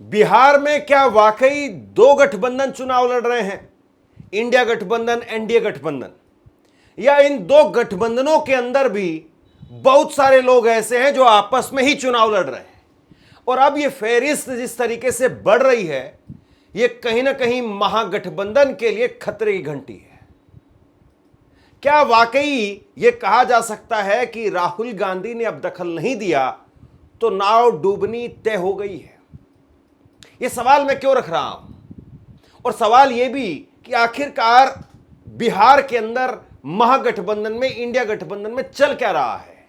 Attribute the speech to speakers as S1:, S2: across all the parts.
S1: बिहार में क्या वाकई दो गठबंधन चुनाव लड़ रहे हैं? इंडिया गठबंधन, एनडीए गठबंधन, या इन दो गठबंधनों के अंदर भी बहुत सारे लोग ऐसे हैं जो आपस में ही चुनाव लड़ रहे हैं? और अब ये फेहरिस्त जिस तरीके से बढ़ रही है, ये कहीं ना कहीं महागठबंधन के लिए खतरे की घंटी है। क्या वाकई ये कहा जा सकता है कि राहुल गांधी ने अब दखल नहीं दिया तो नाव डूबनी तय हो गई है? ये सवाल मैं क्यों रख रहा हूं, और सवाल ये भी कि आखिरकार बिहार के अंदर महागठबंधन में, इंडिया गठबंधन में चल क्या रहा है?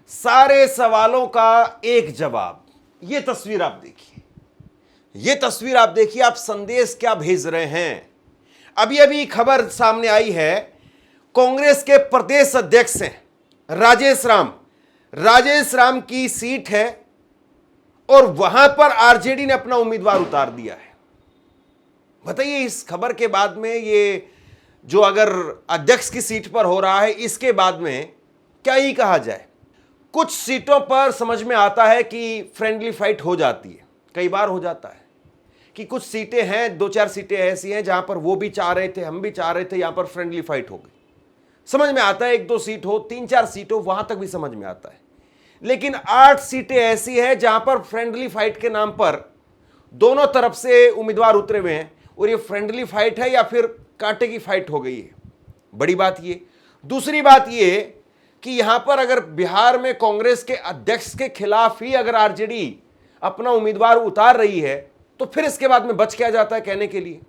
S1: सारे सवालों का एक जवाब। ये तस्वीर आप देखिए, ये तस्वीर आप देखिए, आप संदेश क्या भेज रहे हैं। अभी अभी खबर सामने आई है, कांग्रेस के प्रदेश अध्यक्ष हैं राजेश राम की सीट है और वहां पर आरजेडी ने अपना उम्मीदवार उतार दिया है। बताइए, इस खबर के बाद में, ये जो अगर अध्यक्ष की सीट पर हो रहा है, इसके बाद में क्या ही कहा जाए। कुछ सीटों पर समझ में आता है कि फ्रेंडली फाइट हो जाती है, कई बार हो जाता है कि कुछ सीटें हैं, दो चार सीटें ऐसी हैं जहां पर वो भी चाह रहे थे, हम भी चाह रहे थे, यहां पर फ्रेंडली फाइट हो गई, समझ में आता है। एक दो सीट हो, तीन चार सीट हो, वहां तक भी समझ में आता है। लेकिन 8 सीटें ऐसी हैं जहां पर फ्रेंडली फाइट के नाम पर दोनों तरफ से उम्मीदवार उतरे हुए हैं, और ये फ्रेंडली फाइट है या फिर कांटे की फाइट हो गई है। बड़ी बात ये। दूसरी बात ये कि यहां पर अगर बिहार में कांग्रेस के अध्यक्ष के खिलाफ ही अगर आरजेडी अपना उम्मीदवार उतार रही है, तो फिर इसके बाद में बच क्या जाता है कहने के लिए।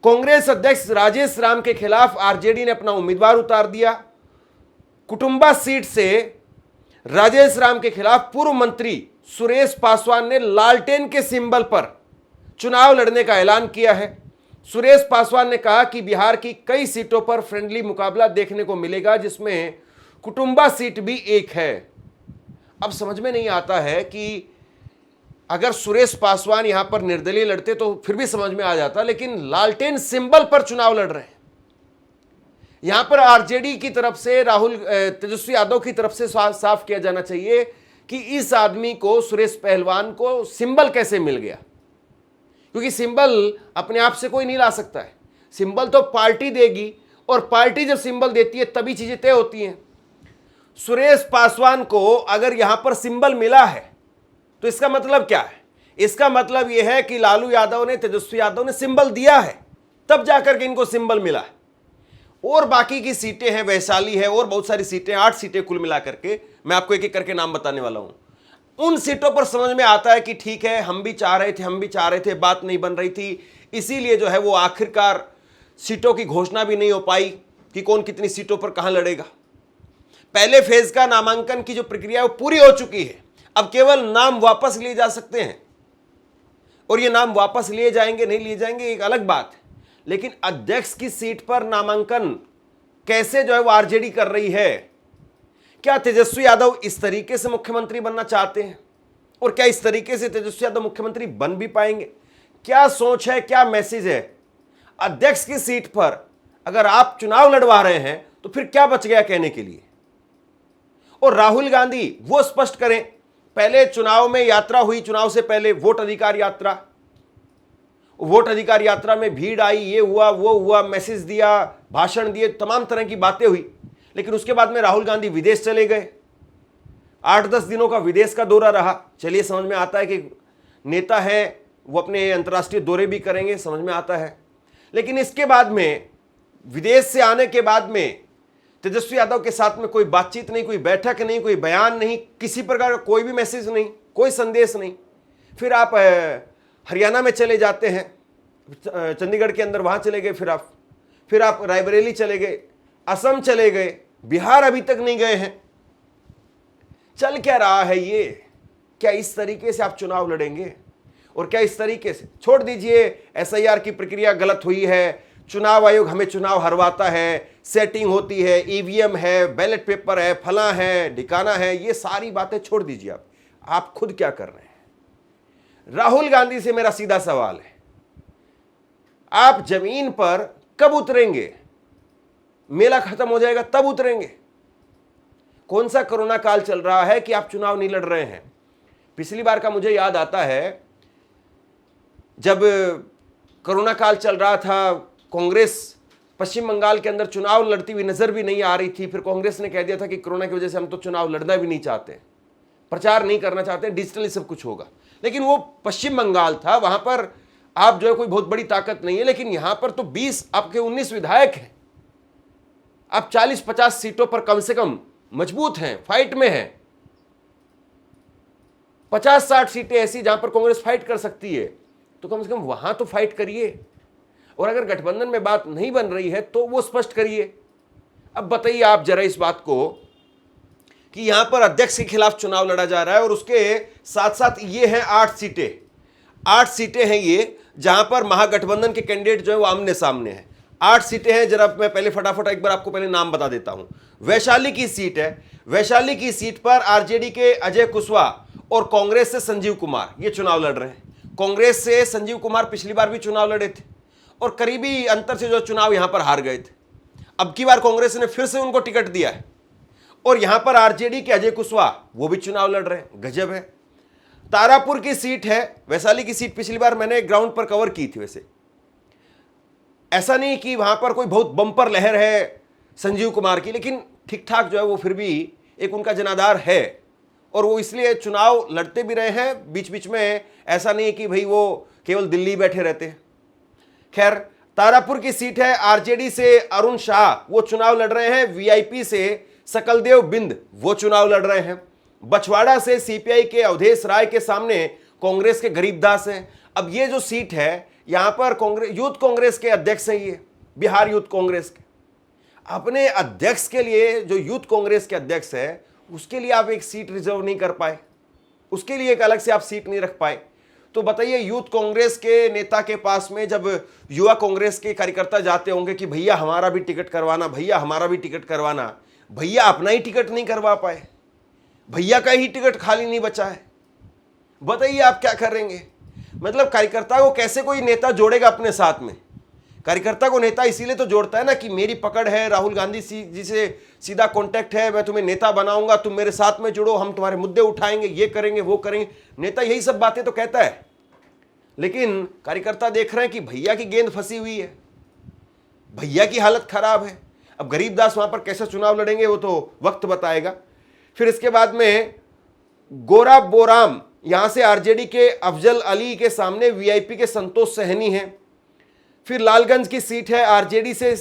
S1: कांग्रेस अध्यक्ष राजेश राम के खिलाफ आरजेडी ने अपना उम्मीदवार उतार दिया। कुटुंबा सीट से राजेश राम के खिलाफ पूर्व मंत्री सुरेश पासवान ने लालटेन के सिंबल पर चुनाव लड़ने का ऐलान किया है। सुरेश पासवान ने कहा कि बिहार की कई सीटों पर फ्रेंडली मुकाबला देखने को मिलेगा, जिसमें कुटुंबा सीट भी एक है। अब समझ में नहीं आता है कि अगर सुरेश पासवान यहां पर निर्दलीय लड़ते तो फिर भी समझ में आ जाता, लेकिन लालटेन सिंबल पर चुनाव लड़ रहे हैं। यहां पर आरजेडी की तरफ से, तेजस्वी यादव की तरफ से साफ किया जाना चाहिए कि इस आदमी को, सुरेश पहलवान को, सिंबल कैसे मिल गया, क्योंकि सिंबल अपने आप से कोई नहीं ला सकता है। सिंबल तो पार्टी देगी, और पार्टी जब सिंबल देती है तभी चीजें तय होती हैं। सुरेश पासवान को अगर यहां पर सिंबल मिला है तो इसका मतलब क्या है? इसका मतलब यह है कि लालू यादव ने, तेजस्वी यादव ने सिंबल दिया है, तब जाकर के इनको सिंबल मिला है। और बाकी की सीटें हैं, वैशाली है और बहुत सारी सीटें, 8 सीटें कुल मिलाकर के, मैं आपको एक एक करके नाम बताने वाला हूं। उन सीटों पर समझ में आता है कि ठीक है, हम भी चाह रहे थे, बात नहीं बन रही थी, इसीलिए जो है वो आखिरकार सीटों की घोषणा भी नहीं हो पाई कि कौन कितनी सीटों पर कहां लड़ेगा। पहले फेज का नामांकन की जो प्रक्रिया है वो पूरी हो चुकी है। अब केवल नाम वापस लिए जा सकते हैं, और ये नाम वापस लिए जाएंगे नहीं लिए जाएंगे एक अलग बात है, लेकिन अध्यक्ष की सीट पर नामांकन कैसे जो है वो आरजेडी कर रही है। क्या तेजस्वी यादव इस तरीके से मुख्यमंत्री बनना चाहते हैं, और क्या इस तरीके से तेजस्वी यादव मुख्यमंत्री बन भी पाएंगे? क्या सोच है, क्या मैसेज है? अध्यक्ष की सीट पर अगर आप चुनाव लड़वा रहे हैं तो फिर क्या बच गया कहने के लिए? और राहुल गांधी वो स्पष्ट करें। पहले चुनाव में यात्रा हुई, चुनाव से पहले वोट अधिकार यात्रा में भीड़ आई, ये हुआ वो हुआ, मैसेज दिया, भाषण दिए, तमाम तरह की बातें हुई, लेकिन उसके बाद में राहुल गांधी विदेश चले गए। 8-10 दिनों का विदेश का दौरा रहा। चलिए, समझ में आता है कि नेता है, वो अपने अंतर्राष्ट्रीय दौरे भी करेंगे, समझ में आता है। लेकिन इसके बाद में, विदेश से आने के बाद में, तेजस्वी यादव के साथ में कोई बातचीत नहीं, कोई बैठक नहीं, कोई बयान नहीं, किसी प्रकार का कोई भी मैसेज नहीं, कोई संदेश नहीं। फिर आप हरियाणा में चले जाते हैं, चंडीगढ़ के अंदर वहां चले गए, फिर आप रायबरेली चले गए, असम चले गए, बिहार अभी तक नहीं गए हैं। चल क्या रहा है ये? क्या इस तरीके से आप चुनाव लड़ेंगे? और क्या इस तरीके से, छोड़ दीजिए एसआईआर की प्रक्रिया गलत हुई है, चुनाव आयोग हमें चुनाव हरवाता है, सेटिंग होती है, ईवीएम है, बैलेट पेपर है, फला है, ठिकाना है, ये सारी बातें छोड़ दीजिए। आप खुद क्या कर रहे हैं? राहुल गांधी से मेरा सीधा सवाल है, आप जमीन पर कब उतरेंगे? मेला खत्म हो जाएगा तब उतरेंगे? कौन सा कोरोना काल चल रहा है कि आप चुनाव नहीं लड़ रहे हैं? पिछली बार का मुझे याद आता है, जब कोरोना काल चल रहा था, कांग्रेस पश्चिम बंगाल के अंदर चुनाव लड़ती हुई नजर भी नहीं आ रही थी। फिर कांग्रेस ने कह दिया था कि कोरोना की वजह से हम तो चुनाव लड़ना भी नहीं चाहते, प्रचार नहीं करना चाहते, डिजिटली सब कुछ होगा। लेकिन वो पश्चिम बंगाल था, वहां पर आप जो है कोई बहुत बड़ी ताकत नहीं है। लेकिन यहां पर तो 20 आपके 19 विधायक हैं, आप 40-50 सीटों पर कम से कम मजबूत हैं, फाइट में हैं। 50-60 सीटें ऐसी जहां पर कांग्रेस फाइट कर सकती है, तो कम से कम वहां तो फाइट करिए। और अगर गठबंधन में बात नहीं बन रही है तो वो स्पष्ट करिए। अब बताइए आप जरा इस बात को कि यहां पर अध्यक्ष के खिलाफ चुनाव लड़ा जा रहा है, और उसके साथ साथ ये हैं 8 सीटें। 8 सीटें हैं ये, जहां पर महागठबंधन के कैंडिडेट जो है वो आमने सामने हैं। 8 सीटें हैं। जरा मैं पहले फटाफट एक बार आपको पहले नाम बता देता हूं। वैशाली की सीट है, वैशाली की सीट पर आरजेडी के अजय कुशवाहा और कांग्रेस से संजीव कुमार ये चुनाव लड़ रहे हैं। कांग्रेस से संजीव कुमार पिछली बार भी चुनाव लड़े थे और करीबी अंतर से जो चुनाव यहां पर हार गए थे। अब की बार कांग्रेस ने फिर से उनको टिकट दिया है, और यहां पर आरजेडी के अजय कुशवाहा वो भी चुनाव लड़ रहे हैं। गजब है। तारापुर की सीट है, वैशाली की सीट पिछली बार मैंने ग्राउंड पर कवर की थी। वैसे ऐसा नहीं कि वहां पर कोई बहुत बम्पर लहर है संजीव कुमार की, लेकिन ठीक ठाक जो है वो फिर भी एक उनका जनाधार है, और वो इसलिए चुनाव लड़ते भी रहे हैं बीच बीच में। ऐसा नहीं कि भाई वो केवल दिल्ली बैठे रहते हैं। खैर, तारापुर की सीट है, आरजेडी से अरुण शाह वो चुनाव लड़ रहे हैं। वीआईपी से सकलदेव बिंद वो चुनाव लड़ रहे हैं। बछवाड़ा से सीपीआई के अवधेश राय के सामने कांग्रेस के गरीबदास हैं। अब ये जो सीट है, यहां पर कांग्रेस यूथ कांग्रेस के अध्यक्ष हैं, ये बिहार यूथ कांग्रेस के। अपने अध्यक्ष के लिए, जो यूथ कांग्रेस के अध्यक्ष है, उसके लिए आप एक सीट रिजर्व नहीं कर पाए, उसके लिए एक अलग से आप सीट नहीं रख पाए। तो बताइए, यूथ कांग्रेस के नेता के पास में जब युवा कांग्रेस के कार्यकर्ता जाते होंगे कि भैया हमारा भी टिकट करवाना, भैया हमारा भी टिकट करवाना, भैया अपना ही टिकट नहीं करवा पाए, भैया का ही टिकट खाली नहीं बचा है, बताइए आप क्या करेंगे? मतलब कार्यकर्ता को कैसे कोई नेता जोड़ेगा अपने साथ में? कार्यकर्ता को नेता इसीलिए तो जोड़ता है ना कि मेरी पकड़ है, राहुल गांधी जी से सीधा कांटेक्ट है, मैं तुम्हें नेता बनाऊंगा, तुम मेरे साथ में जुड़ो, हम तुम्हारे मुद्दे उठाएंगे, ये करेंगे वो करेंगे। नेता यही सब बातें तो कहता है। लेकिन कार्यकर्ता देख रहे हैं कि भैया की गेंद फंसी हुई है, भैया की हालत खराब है। अब गरीबदास वहां पर कैसे चुनाव लड़ेंगे वो तो वक्त बताएगा। फिर इसके बाद में गोरा बोराम, यहां से आरजेडी के अफजल अली के सामने वीआईपी के संतोष सहनी हैं। फिर लालगंज की सीट है, आरजेडी से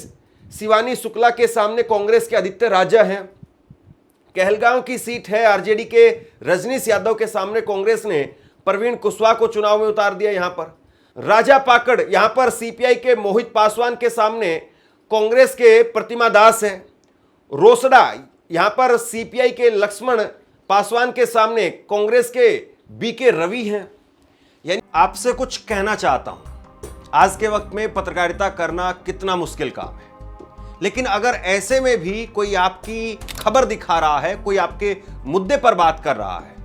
S1: शिवानी शुक्ला के सामने कांग्रेस के आदित्य राजा हैं। कहलगांव की सीट है, आरजेडी के रजनीश यादव के सामने कांग्रेस ने प्रवीण कुशवाहा को चुनाव में उतार दिया। यहां पर राजा पाकड़, यहां पर सीपीआई के मोहित पासवान के सामने कांग्रेस के प्रतिमा दास हैं। रोसड़ा, यहां पर सीपीआई के लक्ष्मण पासवान के सामने कांग्रेस के बीके रवि हैं। यानी आपसे कुछ कहना चाहता हूं, आज के वक्त में पत्रकारिता करना कितना मुश्किल काम है, लेकिन अगर ऐसे में भी कोई आपकी खबर दिखा रहा है, कोई आपके मुद्दे पर बात कर रहा है,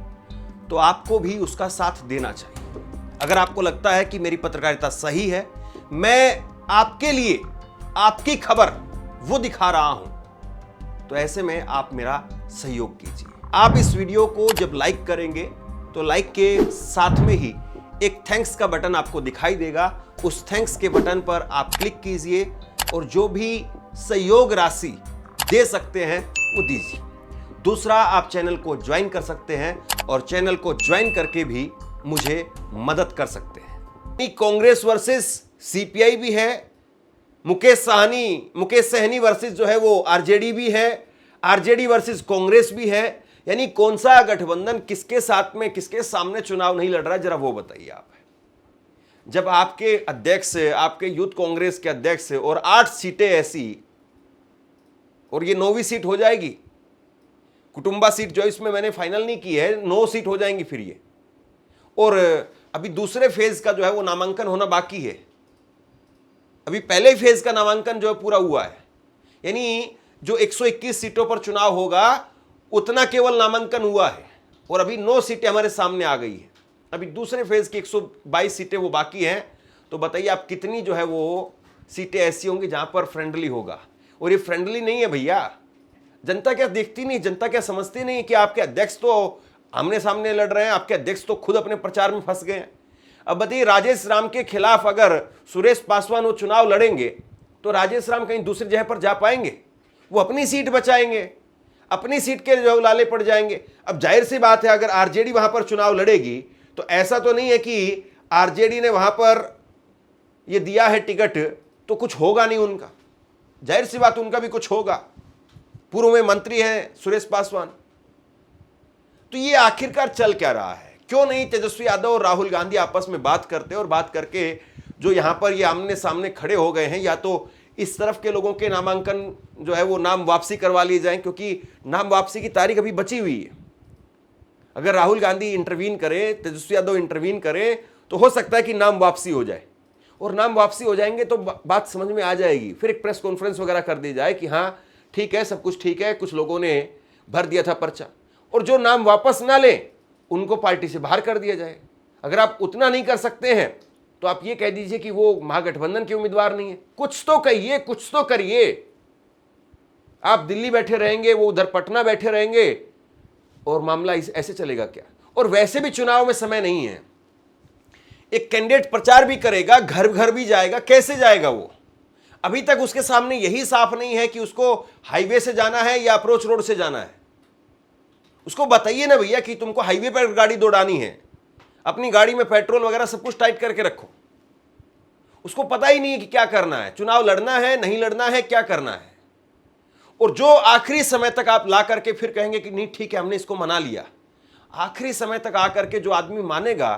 S1: तो आपको भी उसका साथ देना चाहिए। अगर आपको लगता है कि मेरी पत्रकारिता सही है, मैं आपके लिए आपकी खबर वो दिखा रहा हूं, तो ऐसे में आप मेरा सहयोग कीजिए। आप इस वीडियो को जब लाइक करेंगे तो लाइक के साथ में ही एक थैंक्स का बटन आपको दिखाई देगा। उस थैंक्स के बटन पर आप क्लिक कीजिए और जो भी सहयोग राशि दे सकते हैं वो दीजिए। दूसरा, आप चैनल को ज्वाइन कर सकते हैं और चैनल को ज्वाइन करके भी मुझे मदद कर सकते हैं। कांग्रेस वर्सेस सीपीआई भी है, मुकेश सहनी वर्सेस जो है वो आरजेडी भी है, आरजेडी वर्सेस कांग्रेस भी है। यानी कौन सा गठबंधन किसके साथ में, किसके सामने चुनाव नहीं लड़ रहा है, जरा वो बताइए आप। जब आपके अध्यक्ष, आपके यूथ कांग्रेस के अध्यक्ष और 8 सीटें ऐसी, और ये 9वीं सीट हो जाएगी, कुटुंबा सीट जो इसमें मैंने फाइनल नहीं की है, 9 सीट हो जाएंगी फिर ये। और अभी दूसरे फेज का जो है वो नामांकन होना बाकी है। अभी पहले फेज का नामांकन जो है पूरा हुआ है, यानी जो 121 सीटों पर चुनाव होगा उतना केवल नामांकन हुआ है, और अभी 9 सीटें हमारे सामने आ गई है। अभी दूसरे फेज की 122 सीटें वो बाकी हैं। तो बताइए आप कितनी जो है वो सीटें ऐसी होंगी जहां पर फ्रेंडली होगा। और ये फ्रेंडली नहीं है भैया, जनता क्या देखती नहीं, जनता क्या समझती नहीं कि आपके अध्यक्ष तो आमने सामने लड़ रहे हैं, आपके अध्यक्ष तो खुद अपने प्रचार में फंस गए हैं। अब बताइए, राजेश राम के खिलाफ अगर सुरेश पासवान वो चुनाव लड़ेंगे तो राजेश राम कहीं दूसरी जगह पर जा पाएंगे? वो अपनी सीट बचाएंगे, अपनी सीट के जो लाले पड़ जाएंगे। अब जाहिर सी बात है, अगर आरजेडी वहां पर चुनाव लड़ेगी तो ऐसा तो नहीं है कि आरजेडी ने वहां पर ये दिया है टिकट तो कुछ होगा नहीं उनका। जाहिर सी बात उनका भी कुछ होगा, पूर्व में मंत्री हैं सुरेश पासवान। तो ये आखिरकार चल क्या रहा है? क्यों नहीं तेजस्वी यादव और राहुल गांधी आपस में बात करते और बात करके जो यहां पर ये आमने सामने खड़े हो गए हैं, या तो इस तरफ के लोगों के नामांकन जो है वो नाम वापसी करवा लिए जाएं, क्योंकि नाम वापसी की तारीख अभी बची हुई है। अगर राहुल गांधी इंटरवीन करे, तेजस्वी यादव इंटरवीन करे, तो हो सकता है कि नाम वापसी हो जाए। और नाम वापसी हो जाएंगे तो बात समझ में आ जाएगी, फिर एक प्रेस कॉन्फ्रेंस वगैरह कर दी जाए कि हाँ ठीक है, सब कुछ ठीक है, कुछ लोगों ने भर दिया था पर्चा। और जो नाम वापस ना ले उनको पार्टी से बाहर कर दिया जाए। अगर आप उतना नहीं कर सकते हैं तो आप ये कह दीजिए कि वो महागठबंधन के उम्मीदवार नहीं है। कुछ तो कहिए, कुछ तो करिए। आप दिल्ली बैठे रहेंगे, वो उधर पटना बैठे रहेंगे और मामला ऐसे चलेगा क्या? और वैसे भी चुनाव में समय नहीं है। एक कैंडिडेट प्रचार भी करेगा, घर घर भी जाएगा, कैसे जाएगा वो? अभी तक उसके सामने यही साफ नहीं है कि उसको हाईवे से जाना है या अप्रोच रोड से जाना है। उसको बताइए ना भैया कि तुमको हाईवे पर गाड़ी दौड़ानी है, अपनी गाड़ी में पेट्रोल वगैरह सब कुछ टाइट करके रखो। उसको पता ही नहीं है कि क्या करना है, चुनाव लड़ना है नहीं लड़ना है, क्या करना है। और जो आखिरी समय तक आप ला करके फिर कहेंगे कि नहीं ठीक है हमने इसको मना लिया, आखिरी समय तक आकर के जो आदमी मानेगा,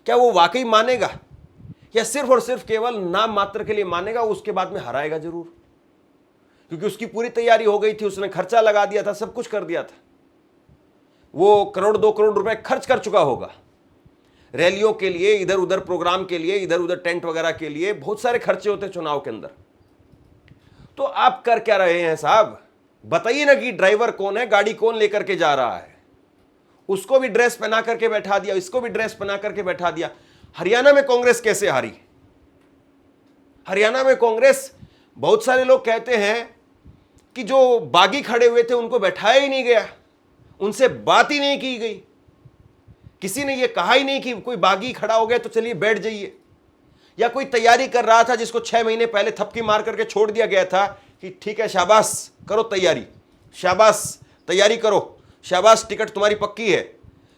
S1: क्या वो वाकई मानेगा या सिर्फ और सिर्फ केवल नाम मात्र के लिए मानेगा? उसके बाद में हराएगा जरूर, क्योंकि उसकी पूरी तैयारी हो गई थी, उसने खर्चा लगा दिया था, सब कुछ कर दिया था। वो करोड़ 2 करोड़ रुपए खर्च कर चुका होगा रैलियों के लिए, इधर उधर प्रोग्राम के लिए, इधर उधर टेंट वगैरह के लिए, बहुत सारे खर्चे होते हैं चुनाव के अंदर। तो आप कर क्या रहे हैं साहब? बताइए ना कि ड्राइवर कौन है, गाड़ी कौन लेकर के जा रहा है। उसको भी ड्रेस पहना करके बैठा दिया, इसको भी ड्रेस पहना करके बैठा दिया। हरियाणा में कांग्रेस कैसे हारी? हरियाणा में कांग्रेस, बहुत सारे लोग कहते हैं कि जो बागी खड़े हुए थे उनको बैठाया ही नहीं गया, उनसे बात ही नहीं की गई। किसी ने यह कहा ही नहीं कि कोई बागी खड़ा हो गया तो चलिए बैठ जाइए। या कोई तैयारी कर रहा था जिसको 6 महीने पहले थपकी मार करके छोड़ दिया गया था कि ठीक है शाबाश करो तैयारी, शाबाश तैयारी करो, शाबाश टिकट तुम्हारी पक्की है।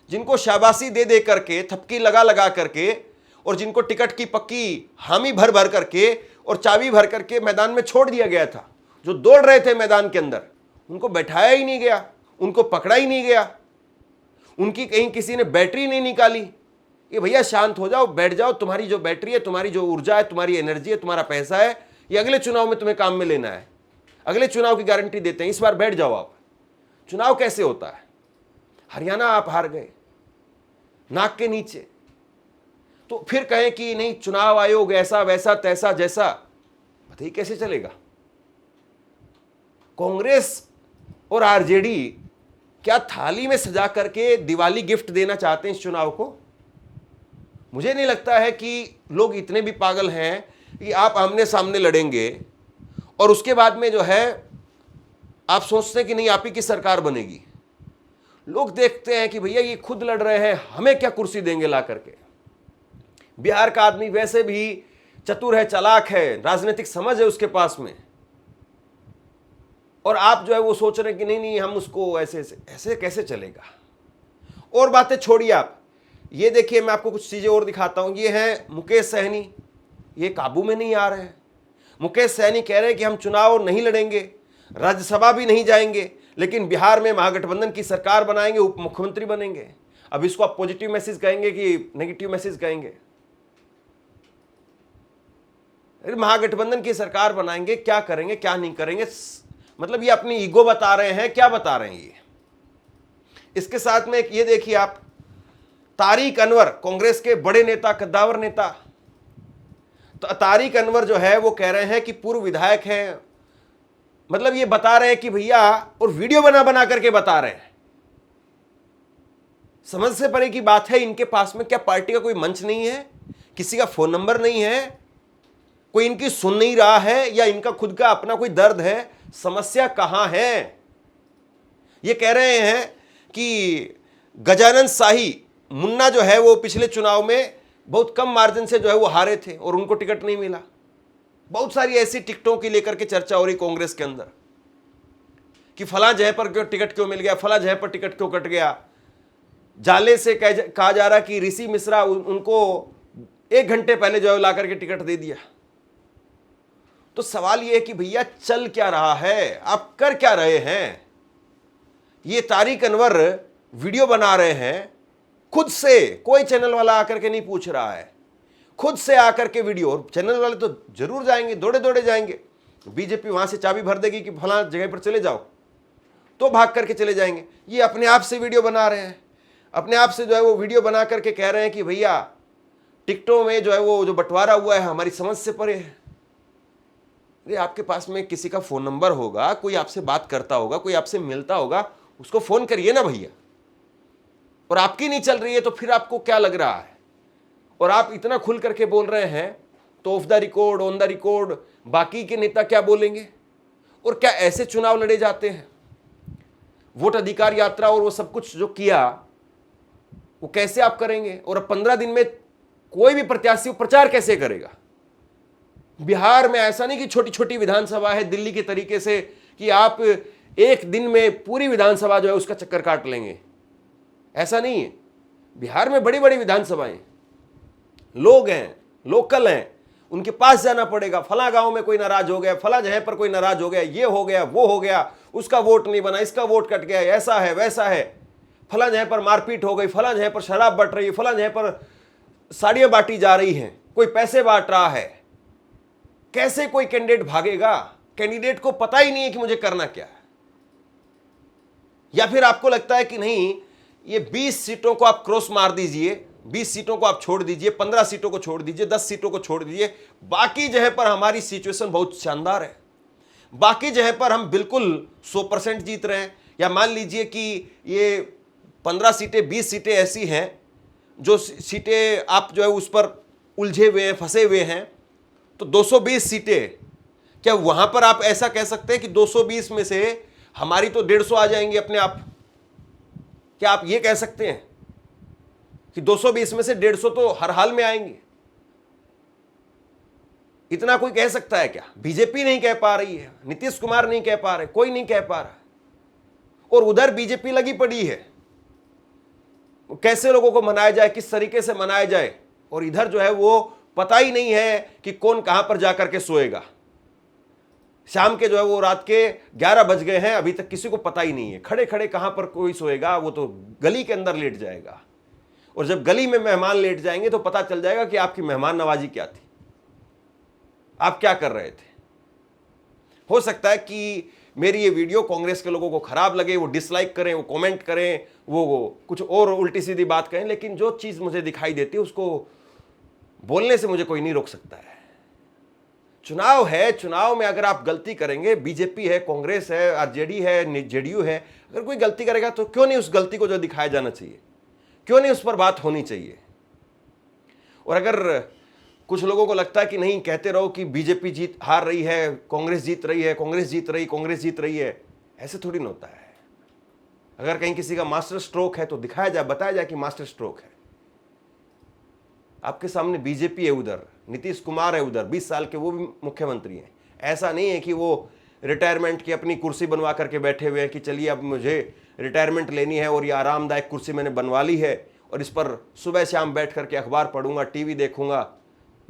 S1: जिनको शाबाशी दे दे करके, थपकी लगा लगा करके, और जिनको टिकट की पक्की हामी भर भर करके और चाबी भर करके मैदान में छोड़ दिया गया था, जो दौड़ रहे थे मैदान के अंदर, उनको बैठाया ही नहीं गया, उनको पकड़ा ही नहीं गया, उनकी कहीं किसी ने बैटरी नहीं निकाली। ये भैया शांत हो जाओ, बैठ जाओ, तुम्हारी जो बैटरी है, तुम्हारी जो ऊर्जा है, तुम्हारी एनर्जी है, तुम्हारा पैसा है, ये अगले चुनाव में तुम्हें काम में लेना है। अगले चुनाव की गारंटी देते हैं, इस बार बैठ जाओ आप। चुनाव कैसे होता है? हरियाणा आप हार गए नाक के नीचे, तो फिर कहें कि नहीं चुनाव आयोग ऐसा वैसा तैसा जैसा, बताइए कैसे चलेगा? कांग्रेस और आरजेडी क्या थाली में सजा करके दिवाली गिफ्ट देना चाहते हैं इस चुनाव को? मुझे नहीं लगता है कि लोग इतने भी पागल हैं कि आप आमने सामने लड़ेंगे और उसके बाद में जो है आप सोचते हैं कि नहीं आप ही की सरकार बनेगी। लोग देखते हैं कि भैया ये खुद लड़ रहे हैं, हमें क्या कुर्सी देंगे ला करके। बिहार का आदमी वैसे भी चतुर है, चालाक है, राजनीतिक समझ है उसके पास में, और आप जो है वो सोच रहे हैं कि नहीं नहीं हम उसको ऐसे कैसे चलेगा। और बातें छोड़िए आप, ये देखिए मैं आपको कुछ चीजें और दिखाता हूं। ये है मुकेश सहनी, ये काबू में नहीं आ रहे हैं। मुकेश सहनी कह रहे हैं कि हम चुनाव नहीं लड़ेंगे, राज्यसभा भी नहीं जाएंगे, लेकिन बिहार में महागठबंधन की सरकार बनाएंगे, उप मुख्यमंत्री बनेंगे। अब इसको आप पॉजिटिव मैसेज कहेंगे कि नेगेटिव मैसेज कहेंगे? महागठबंधन की सरकार बनाएंगे, क्या करेंगे क्या नहीं करेंगे, मतलब ये अपनी ईगो बता रहे हैं, क्या बता रहे हैं ये? इसके साथ में एक ये देखिए आप, तारिक अनवर, कांग्रेस के बड़े नेता, कद्दावर नेता, तो तारिक अनवर जो है वो कह रहे हैं कि पूर्व विधायक हैं, मतलब ये बता रहे हैं कि भैया, और वीडियो बना बना करके बता रहे हैं। समझ से परे की बात है, इनके पास में क्या पार्टी का कोई मंच नहीं है, किसी का फोन नंबर नहीं है, कोई इनकी सुन नहीं रहा है, या इनका खुद का अपना कोई दर्द है? समस्या कहां है? ये कह रहे हैं कि गजानन शाही मुन्ना जो है वो पिछले चुनाव में बहुत कम मार्जिन से जो है वो हारे थे और उनको टिकट नहीं मिला। बहुत सारी ऐसी टिकटों की लेकर के चर्चा हो रही कांग्रेस के अंदर कि फला जगह पर टिकट क्यों मिल गया, फला जगह पर टिकट क्यों कट गया। जाले से कहा जा रहा कि ऋषि मिश्रा उनको 1 घंटे पहले जो है ला करके टिकट दे दिया। तो सवाल यह है कि भैया चल क्या रहा है, आप कर क्या रहे हैं। ये तारिक अनवर वीडियो बना रहे हैं खुद से, कोई चैनल वाला आकर के नहीं पूछ रहा है, खुद से आकर के वीडियो। और चैनल वाले तो जरूर जाएंगे, दौड़े दौड़े जाएंगे। बीजेपी वहां से चाबी भर देगी कि फलां जगह पर चले जाओ, तो भाग करके चले जाएंगे। ये अपने आप से वीडियो बना रहे हैं, अपने आप से जो है वो वीडियो बना करके कह रहे हैं कि भैया टिकटों में जो है वो जो बंटवारा हुआ है हमारी समझ से परे है। अरे आपके पास में किसी का फोन नंबर होगा, कोई आपसे बात करता होगा, कोई आपसे मिलता होगा, उसको फोन करिए ना भैया। और आपकी नहीं चल रही है तो फिर आपको क्या लग रहा है। और आप इतना खुल करके बोल रहे हैं तो of the record, on the record बाकी के नेता क्या बोलेंगे। और क्या ऐसे चुनाव लड़े जाते हैं। वोट अधिकार यात्रा और वो सब कुछ जो किया वो कैसे आप करेंगे। और अब 15 दिन में कोई भी प्रत्याशी प्रचार कैसे करेगा। बिहार में ऐसा नहीं कि छोटी छोटी विधानसभा है दिल्ली के तरीके से कि आप एक दिन में पूरी विधानसभा जो है उसका चक्कर काट लेंगे, ऐसा नहीं है। बिहार में बड़ी बड़ी विधानसभाएं, लोग हैं, लोकल हैं, उनके पास जाना पड़ेगा। फला गांव में कोई नाराज हो गया, फला जगह पर कोई नाराज हो गया, ये हो गया, वो हो गया, उसका वोट नहीं बना, इसका वोट कट गया, ऐसा है वैसा है, फला जगह पर मारपीट हो गई, फला जगह पर शराब बट रही है, फला जगह पर साड़ियां बांटी जा रही हैं, कोई पैसे बांट रहा है। कैसे कोई कैंडिडेट भागेगा। कैंडिडेट को पता ही नहीं है कि मुझे करना क्या है। या फिर आपको लगता है कि नहीं ये 20 सीटों को आप क्रॉस मार दीजिए, 20 सीटों को आप छोड़ दीजिए, 15 सीटों को छोड़ दीजिए, 10 सीटों को छोड़ दीजिए, बाकी जगह पर हमारी सिचुएशन बहुत शानदार है, बाकी जगह पर हम बिल्कुल 100% जीत रहे हैं। या मान लीजिए कि ये 15 सीटें, 20 सीटें ऐसी हैं जो सीटें आप जो है उस पर उलझे हुए हैं, फंसे हुए हैं, तो 220 सीटें, क्या वहां पर आप ऐसा कह सकते हैं कि 220 में से हमारी तो 150 आ जाएंगी अपने आप। क्या आप ये कह सकते हैं कि 220 में से 150 तो हर हाल में आएंगे। इतना कोई कह सकता है क्या। बीजेपी नहीं कह पा रही है, नीतीश कुमार नहीं कह पा रहे, कोई नहीं कह पा रहा। और उधर बीजेपी लगी पड़ी है कैसे लोगों को मनाया जाए, किस तरीके से मनाया जाए। और इधर जो है वो पता ही नहीं है कि कौन कहां पर जाकर के सोएगा। शाम के जो है वो रात के 11 बज गए हैं, अभी तक किसी को पता ही नहीं है खड़े खड़े कहां पर कोई सोएगा। वो तो गली के अंदर लेट जाएगा। और जब गली में मेहमान लेट जाएंगे तो पता चल जाएगा कि आपकी मेहमान नवाजी क्या थी, आप क्या कर रहे थे। हो सकता है कि मेरी ये वीडियो कांग्रेस के लोगों को खराब लगे, वो डिसलाइक करें, वो कमेंट करें, वो कुछ और उल्टी सीधी बात कहें, लेकिन जो चीज मुझे दिखाई देती है उसको बोलने से मुझे कोई नहीं रोक सकता है। चुनाव है, चुनाव में अगर आप गलती करेंगे, बीजेपी है, कांग्रेस है, आरजेडी है, जेडीयू है, अगर कोई गलती करेगा तो क्यों नहीं उस गलती को जो दिखाया जाना चाहिए, क्यों नहीं उस पर बात होनी चाहिए। और अगर कुछ लोगों को लगता है कि नहीं कहते रहो कि बीजेपी जीत हार रही है, कांग्रेस जीत रही है, कांग्रेस जीत रही, कांग्रेस जीत रही है, ऐसे थोड़ी ना होता है। अगर कहीं किसी का मास्टर स्ट्रोक है तो दिखाया जाए, बताया जाए कि मास्टर स्ट्रोक है। आपके सामने बीजेपी है, उधर नीतीश कुमार है, उधर 20 साल के वो भी मुख्यमंत्री हैं। ऐसा नहीं है कि वो रिटायरमेंट की अपनी कुर्सी बनवा करके बैठे हुए हैं कि चलिए अब मुझे रिटायरमेंट लेनी है और ये आरामदायक कुर्सी मैंने बनवा ली है और इस पर सुबह शाम बैठ करके अखबार पढ़ूंगा, टीवी देखूंगा,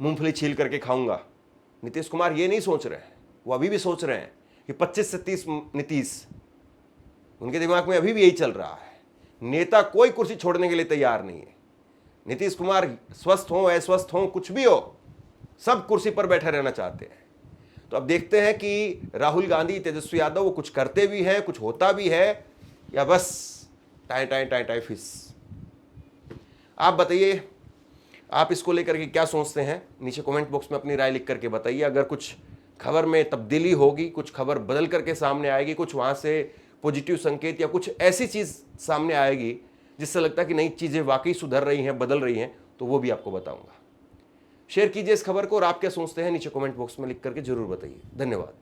S1: मूंगफली छील करके खाऊंगा। नीतीश कुमार ये नहीं सोच रहे हैं, वो अभी भी सोच रहे हैं कि 25 से 30 नीतीश, उनके दिमाग में अभी भी यही चल रहा है। नेता कोई कुर्सी छोड़ने के लिए तैयार नहीं है। नीतीश कुमार स्वस्थ हो, अस्वस्थ हो, कुछ भी हो, सब कुर्सी पर बैठे रहना चाहते हैं। तो अब देखते हैं कि राहुल गांधी, तेजस्वी यादव वो कुछ करते भी हैं, कुछ होता भी है, या बस टाई टाई टाई टाई फिस। आप बताइए, आप इसको लेकर के क्या सोचते हैं, नीचे कमेंट बॉक्स में अपनी राय लिख करके बताइए। अगर कुछ खबर में तब्दीली होगी, कुछ खबर बदल करके सामने आएगी, कुछ वहाँ से पॉजिटिव संकेत या कुछ ऐसी चीज़ सामने आएगी जिससे लगता है कि नई चीज़ें वाकई सुधर रही हैं, बदल रही हैं, तो वो भी आपको बताऊंगा। शेयर कीजिए इस खबर को और आप क्या सोचते हैं नीचे कमेंट बॉक्स में लिख करके जरूर बताइए। धन्यवाद।